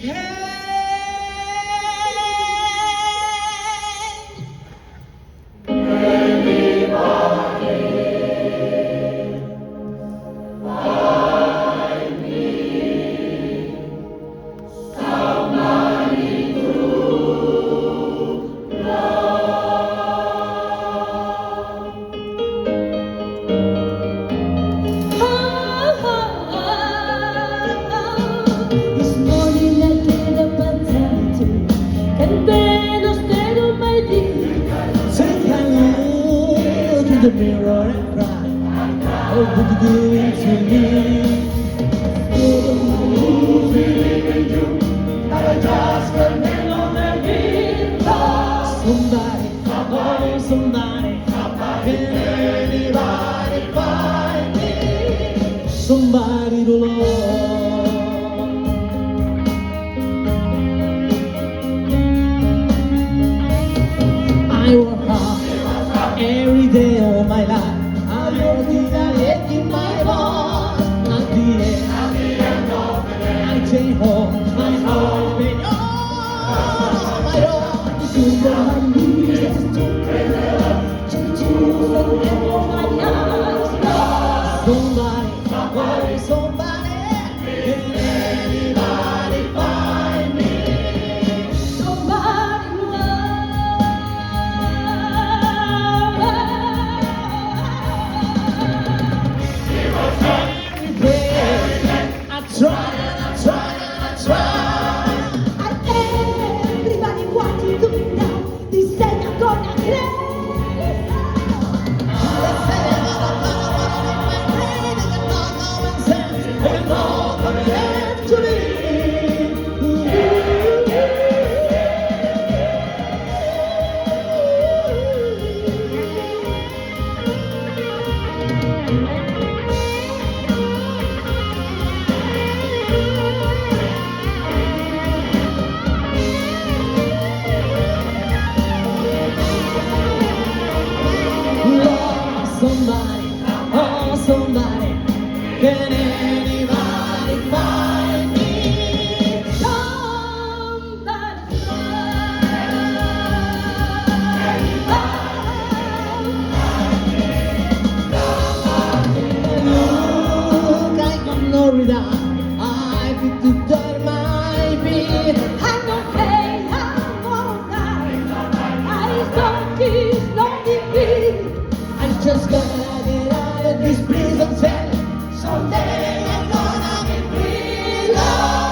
This morning I get up and tell you, and then I stand on my knees. Take a look in the mirror and cry. What would you do to me? Feeling you, I just can't hang on the beat. Somebody, oh somebody, can anybody find me? Somebody to love. I work hard every day of my life. I'm working at it in my boss. At the end of the day, I take home my husband. Oh, my Lord, to my knees, to my eyes. Somebody, oh, somebody, can anybody find me? Somebody everybody what you doing now? They say I'm gonna crazy. Somebody, oh somebody, can anybody find me? Somebody, look, I got no rhythm. I fit to turn my beat. I'm okay, I'm alright. I don't kiss, no defeat. I just gotta get out of this prison cell. Someday I'm gonna be free, love.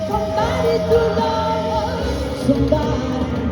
Somebody to love, somebody.